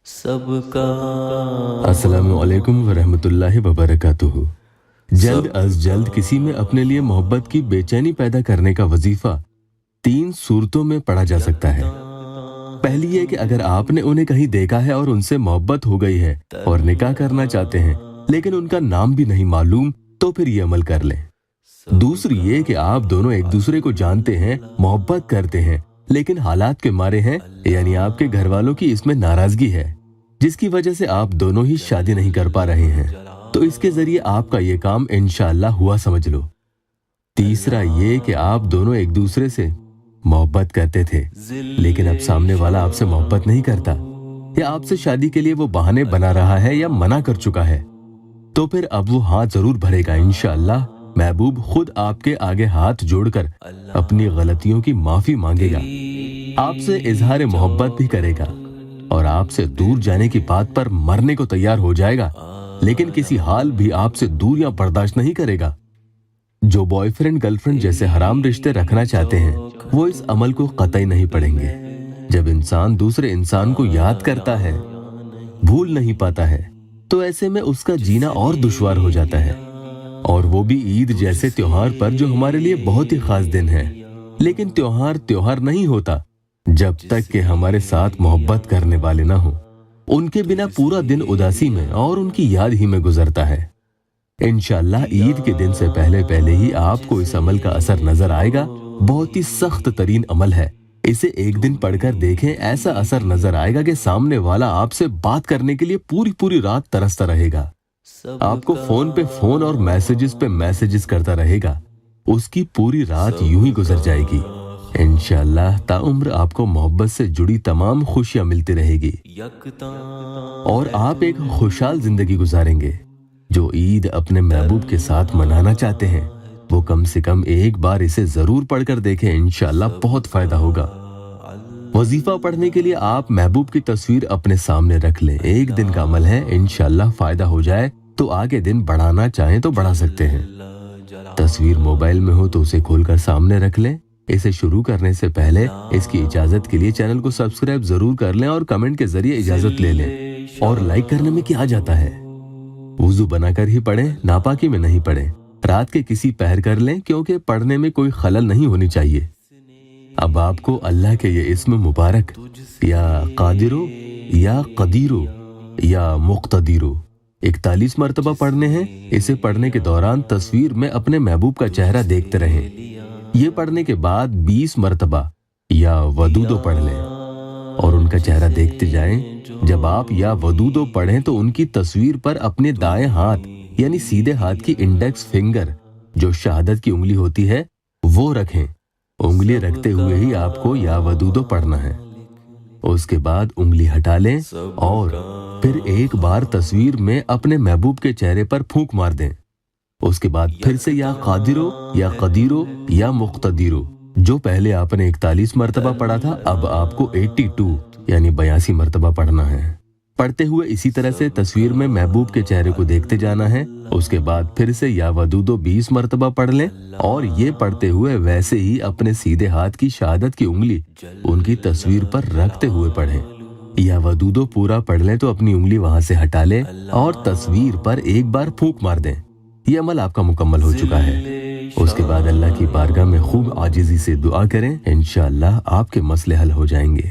سب کا السلام علیکم ورحمۃ اللہ وبرکاتہ۔ جلد از جلد کسی میں اپنے لیے محبت کی بے چینی پیدا کرنے کا وظیفہ 3 صورتوں میں پڑھا جا سکتا ہے۔ پہلی یہ کہ اگر آپ نے انہیں کہیں دیکھا ہے اور ان سے محبت ہو گئی ہے اور نکاح کرنا چاہتے ہیں لیکن ان کا نام بھی نہیں معلوم تو پھر یہ عمل کر لیں۔ دوسری یہ کہ آپ دونوں ایک دوسرے کو جانتے ہیں، محبت کرتے ہیں لیکن حالات کے مارے ہیں، یعنی آپ کے گھر والوں کی اس میں ناراضگی ہے جس کی وجہ سے آپ دونوں ہی شادی نہیں کر پا رہے ہیں، تو اس کے ذریعے آپ کا یہ کام انشاءاللہ ہوا سمجھ لو۔ تیسرا یہ کہ آپ دونوں ایک دوسرے سے محبت کرتے تھے لیکن اب سامنے والا آپ سے محبت نہیں کرتا یا آپ سے شادی کے لیے وہ بہانے بنا رہا ہے یا منع کر چکا ہے، تو پھر اب وہ ہاتھ ضرور بھرے گا انشاءاللہ۔ محبوب خود آپ کے آگے ہاتھ جوڑ کر اپنی غلطیوں کی معافی مانگے گا، آپ سے اظہار محبت بھی کرے گا اور آپ سے دور جانے کی بات پر مرنے کو تیار ہو جائے گا، لیکن کسی حال بھی آپ سے دوریاں برداشت نہیں کرے گا۔ جو بوائے فرینڈ گرل فرینڈ جیسے حرام رشتے رکھنا چاہتے ہیں وہ اس عمل کو قطعی نہیں پڑھیں گے۔ جب انسان دوسرے انسان کو یاد کرتا ہے، بھول نہیں پاتا ہے، تو ایسے میں اس کا جینا اور دشوار ہو جاتا ہے، اور وہ بھی عید جیسے تیوہار پر جو ہمارے لیے بہت ہی خاص دن ہے۔ لیکن تیوہار نہیں ہوتا جب تک کہ ہمارے ساتھ محبت کرنے والے نہ ہوں۔ ان کے بنا پورا دن اداسی میں اور ان کی یاد ہی میں گزرتا ہے۔ انشاءاللہ عید کے دن سے پہلے ہی آپ کو اس عمل کا اثر نظر آئے گا۔ بہت ہی سخت ترین عمل ہے، اسے ایک دن پڑھ کر دیکھیں، ایسا اثر نظر آئے گا کہ سامنے والا آپ سے بات کرنے کے لیے پوری رات ترستا رہے گا، آپ کو فون پہ فون اور میسیجز پہ میسیجز کرتا رہے گا، اس کی پوری رات یوں ہی گزر جائے گی۔ انشاءاللہ تا عمر آپ کو محبت سے جڑی تمام خوشیاں ملتی رہے گی اور آپ ایک خوشحال زندگی گزاریں گے۔ جو عید اپنے محبوب کے ساتھ منانا چاہتے ہیں وہ کم سے کم ایک بار اسے ضرور پڑھ کر دیکھیں، انشاءاللہ بہت فائدہ ہوگا۔ وظیفہ پڑھنے کے لیے آپ محبوب کی تصویر اپنے سامنے رکھ لیں، ایک دن کا عمل ہے، انشاءاللہ فائدہ ہو جائے تو آگے دن بڑھانا چاہیں تو بڑھا سکتے ہیں۔ تصویر موبائل میں ہو تو اسے کھول کر سامنے رکھ لیں۔ اسے شروع کرنے سے پہلے اس کی اجازت کے لیے چینل کو سبسکرائب ضرور کر لیں اور کمنٹ کے ذریعے اجازت لے لیں۔ اور لائک کرنے میں کیا جاتا ہے، وضو بنا کر ہی پڑھیں، ناپاکی میں نہیں پڑھیں، رات کے کسی پہر کر لیں کیونکہ پڑھنے میں کوئی خلل نہیں ہونی چاہیے۔ اب آپ کو اللہ کے یہ اسم مبارک یا قادرو یا قدیرو یا مقتدیرو 41 مرتبہ پڑھنے ہیں۔ اسے پڑھنے کے دوران تصویر میں اپنے محبوب کا چہرہ دیکھتے رہیں۔ یہ پڑھنے کے بعد 20 مرتبہ یا ودودو پڑھ لیں اور ان کا چہرہ دیکھتے جائیں۔ جب آپ یا ودودو پڑھیں تو ان کی تصویر پر اپنے دائیں ہاتھ یعنی سیدھے ہاتھ کی انڈیکس فنگر جو شہادت کی انگلی ہوتی ہے وہ رکھیں۔ انگلی رکھتے ہوئے ہی آپ کو یا ودودو پڑھنا ہے۔ اس کے بعد انگلی ہٹا لیں اور پھر ایک بار تصویر میں اپنے محبوب کے چہرے پر پھونک مار دیں۔ اس کے بعد پھر سے یا قادرو یا قدیرو یا مقتدیرو، جو پہلے آپ نے 41 مرتبہ پڑھا تھا اب آپ کو 82 یعنی 82 مرتبہ پڑھنا ہے۔ پڑھتے ہوئے اسی طرح سے تصویر میں محبوب کے چہرے کو دیکھتے جانا ہے۔ اس کے بعد پھر سے یا ودودو 20 مرتبہ پڑھ لیں اور یہ پڑھتے ہوئے ویسے ہی اپنے سیدھے ہاتھ کی شہادت کی انگلی ان کی تصویر پر رکھتے ہوئے پڑھیں۔ یا ودودو پورا پڑھ لیں تو اپنی انگلی وہاں سے ہٹا لیں اور تصویر پر ایک بار پھونک مار دیں۔ یہ عمل آپ کا مکمل ہو چکا ہے۔ اس کے بعد اللہ کی بارگاہ میں خوب عاجزی سے دعا کریں، انشاءاللہ آپ کے مسئلے حل ہو جائیں گے۔